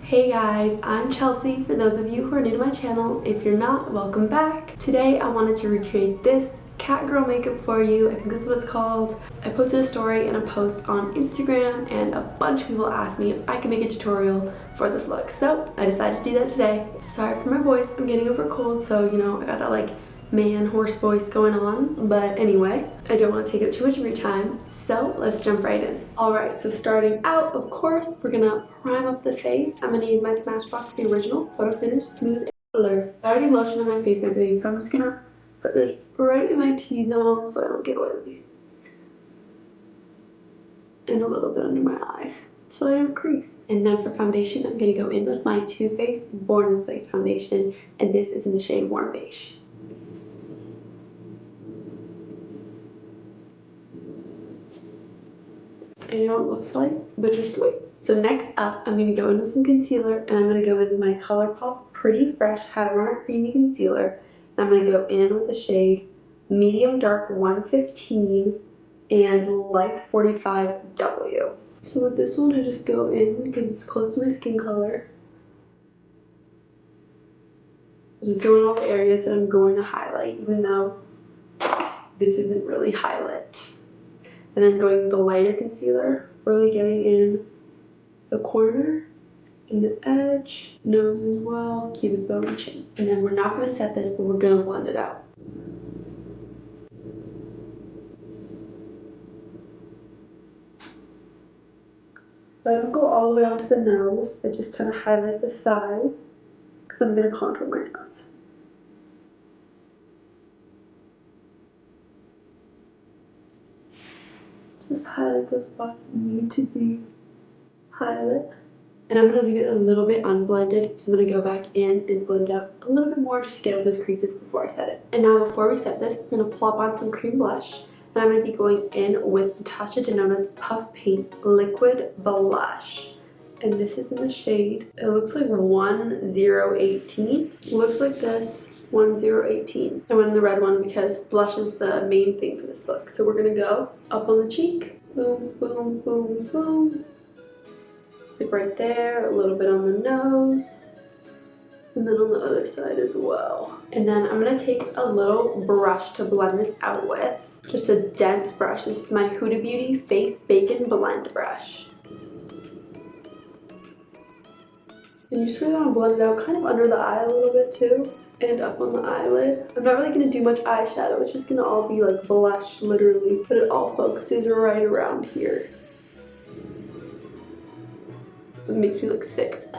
Hey guys, I'm Chelsea. For those of you who are new to my channel, if you're not, welcome back. Today I wanted to recreate this cat girl makeup for you. I think that's what it's called. I posted a story and a post on Instagram and a bunch of people asked me if I could make a tutorial for this look. So I decided to do that today. Sorry for my voice, I'm getting over a cold, so you know, I got that like man horse voice going on, but anyway, I don't want to take up too much of your time, so let's jump right in. Alright, so starting out, of course, we're gonna prime up the face. I'm gonna use my Smashbox, the original photo finish smooth color. I already lotioned my face and everything, so I'm just gonna put this right in my T-zone so I don't get oily, and a little bit under my eyes so I don't crease. And then for foundation, I'm gonna go in with my Too Faced Born This Way foundation, and this is in the shade Warm Beige. I know what it looks like, but just wait. So next up, I'm going to go in with some concealer, and I'm going to go in with my Colourpop Pretty Fresh Hyaluronic Creamy Concealer. And I'm going to go in with the shade Medium Dark 115 and Light 45W. So with this one, I just go in because it's close to my skin color. Just go in all the areas that I'm going to highlight, even though this isn't really highlight. And then going with the lighter concealer, really getting in the corner, and the edge, nose as well, cupid's bow and chin. And then we're not going to set this, but we're going to blend it out. So I don't go all the way onto the nose, I just kind of highlight the side, because I'm going to contour my nose. Just highlight those spots that need to be highlighted. And I'm going to leave it a little bit unblended, so I'm going to go back in and blend it out a little bit more just to get out those creases before I set it. And now before we set this, I'm going to plop on some cream blush. And I'm going to be going in with Natasha Denona's Puff Paint Liquid Blush. And this is in the shade, it looks like 1018. It looks like this, 1018. I went in the red one because blush is the main thing for this look. So we're going to go up on the cheek, boom, boom, boom, boom. Just like right there, a little bit on the nose, and then on the other side as well. And then I'm going to take a little brush to blend this out with. Just a dense brush. This is my Huda Beauty Face Bacon Blend brush. And you just really want to blend it out kind of under the eye a little bit too, and up on the eyelid. I'm not really going to do much eyeshadow. It's just going to all be like blush, literally. But it all focuses right around here. It makes me look sick.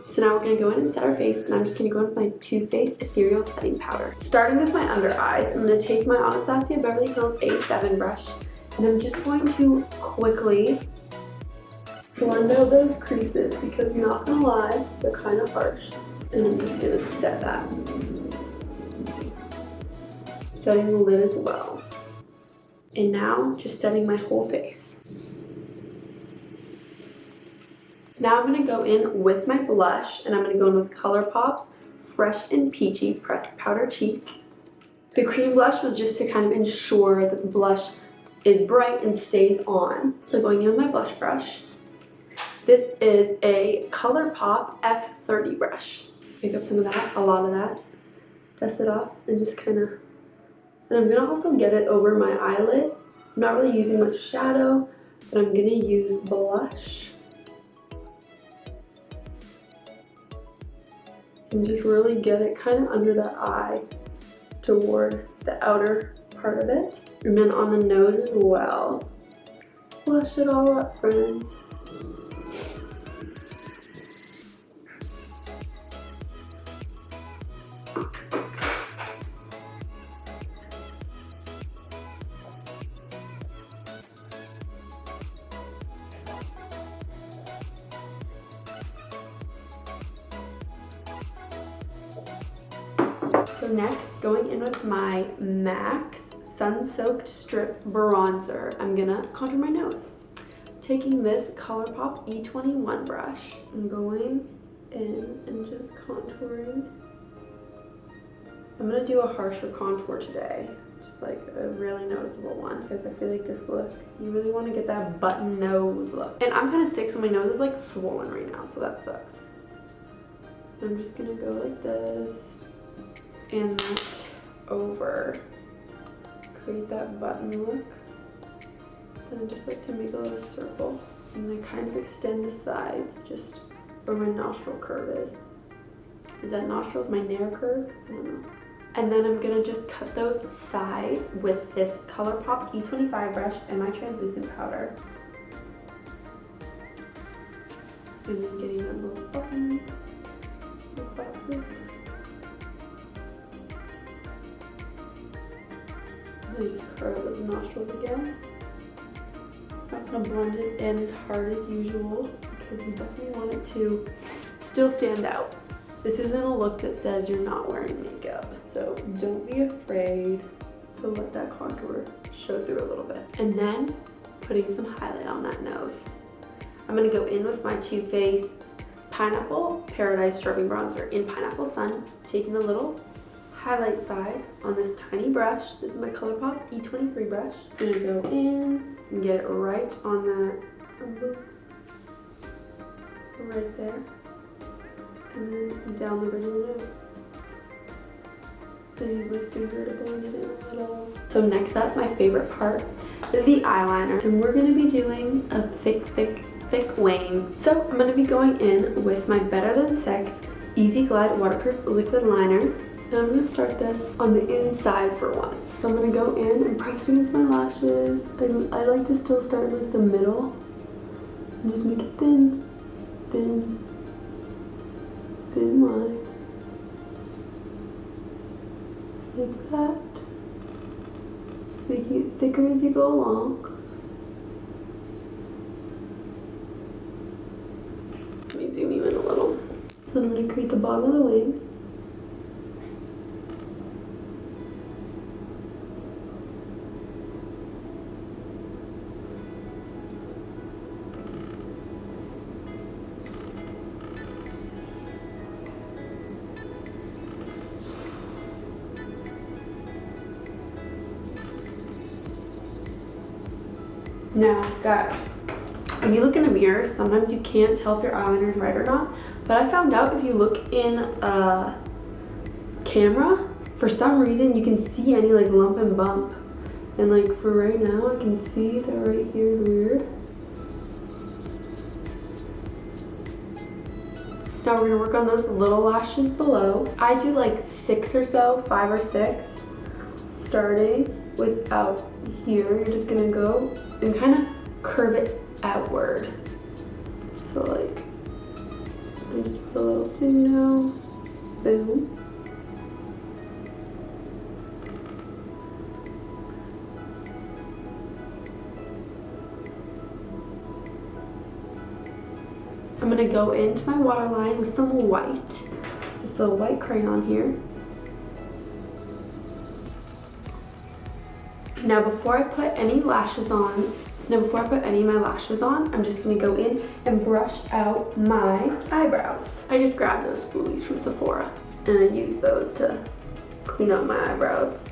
So now we're going to go in and set our face, and I'm just going to go in with my Too Faced Ethereal Setting Powder. Starting with my under eyes, I'm going to take my Anastasia Beverly Hills A7 brush, and I'm just going to quickly blend out those creases because, not going to lie, they're kind of harsh. And I'm just going to set that. Setting the lid as well. And now, just setting my whole face. Now I'm going to go in with my blush, and I'm going to go in with Colourpop's Fresh and Peachy Pressed Powder Cheek. The cream blush was just to kind of ensure that the blush is bright and stays on. So going in with my blush brush. This is a Colourpop F30 brush. Pick up some of that, a lot of that. Dust it off and just kind of... And I'm going to also get it over my eyelid. I'm not really using much shadow, but I'm going to use blush. And just really get it kind of under the eye toward the outer part of it. And then on the nose as well. Blush it all up, friends. So next, going in with my MAC Sun-Soaked Strip Bronzer, I'm gonna contour my nose. Taking this Colourpop E21 brush, I'm going in and just contouring. I'm gonna do a harsher contour today, just like a really noticeable one, because I feel like this look, you really want to get that button nose look. And I'm kind of sick, so my nose is like swollen right now, so that sucks. I'm just gonna go like this and that over, create that button look. Then I just like to make a little circle and then kind of extend the sides just where my nostril curve is. Is that nostril? Is my nair curve? I don't know. And then I'm gonna just cut those sides with this Colourpop E25 brush and my translucent powder. And then getting that little button. And I just curl those nostrils again. I'm gonna blend it in as hard as usual because we definitely want it to still stand out. This isn't a look that says you're not wearing makeup, so don't be afraid to let that contour show through a little bit. And then putting some highlight on that nose. I'm gonna go in with my Too Faced Pineapple Paradise Strobing Bronzer in Pineapple Sun, taking the little highlight side on this tiny brush. This is my Colourpop E23 brush. I'm gonna go in and get it right on that, right there. And then down the bridge of the nose. I use my finger to blend it in a little. So next up, my favorite part, the eyeliner. And we're gonna be doing a thick wing. So I'm gonna be going in with my Better Than Sex Easy Glide Waterproof Liquid Liner. And I'm gonna start this on the inside for once. So I'm gonna go in and press it against my lashes. I like to still start like the middle and just make it thin line. Like that. Making it thicker as you go along. Let me zoom you in a little. Then I'm going to create the bottom of the wing. Now, guys, when you look in a mirror, sometimes you can't tell if your eyeliner is right or not. But I found out if you look in a camera, for some reason you can see any like lump and bump. And like for right now, I can see that right here is weird. Now we're gonna work on those little lashes below. I do like 6 or so, 5 or 6, starting with out here. You're just gonna go and kind of curve it outward. So like, I just put a little thing down, boom. I'm gonna go into my waterline with some white, this little white crayon here. Now before I put any lashes on, before I put any of my lashes on, I'm just gonna go in and brush out my eyebrows. I just grabbed those spoolies from Sephora and I use those to clean up my eyebrows.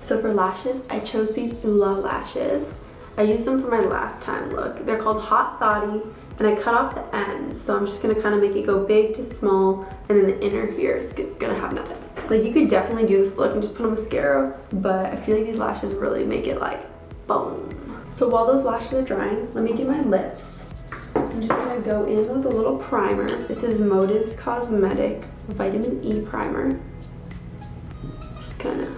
So for lashes, I chose these Huda lashes. I used them for my last time look. They're called Hot Thottie, and I cut off the ends, so I'm just gonna kind of make it go big to small, and then the inner here is gonna have nothing. Like, you could definitely do this look and just put on mascara, but I feel like these lashes really make it like boom. So while those lashes are drying, let me do my lips. I'm just gonna go in with a little primer. This is Motives Cosmetics Vitamin E Primer. Just kind of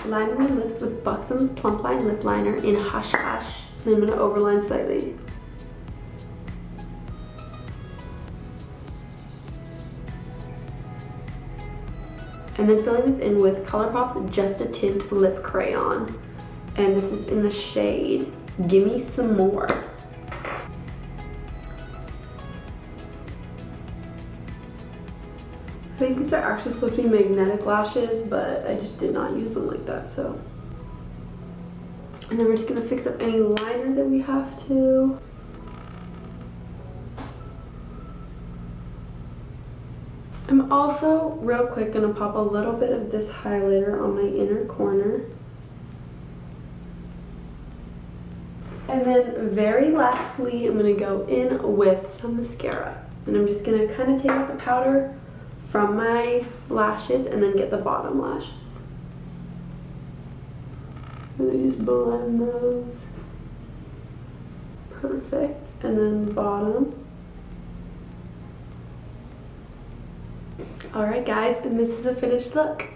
lining my lips with Buxom's Plumpline Lip Liner in Hush Hush. And I'm gonna overline slightly. And then filling this in with Colourpop's Just a Tint Lip Crayon. And this is in the shade Gimme Some More. I think these are actually supposed to be magnetic lashes, but I just did not use them like that, so. And then we're just gonna fix up any liner that we have to. I'm also real quick gonna pop a little bit of this highlighter on my inner corner. And then very lastly, I'm gonna go in with some mascara. And I'm just gonna kind of take out the powder from my lashes and then get the bottom lashes. And then just blend those. Perfect. And then bottom. Alright guys, and this is the finished look.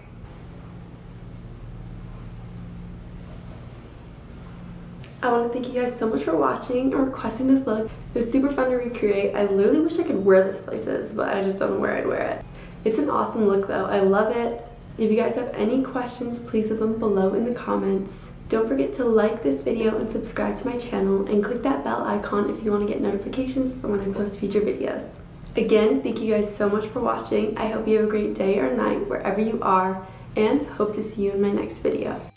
I want to thank you guys so much for watching and requesting this look. It was super fun to recreate. I literally wish I could wear this places, but I just don't know where I'd wear it. It's an awesome look though. I love it. If you guys have any questions, please leave them below in the comments. Don't forget to like this video and subscribe to my channel and click that bell icon if you want to get notifications for when I post future videos. Again, thank you guys so much for watching. I hope you have a great day or night wherever you are, and hope to see you in my next video.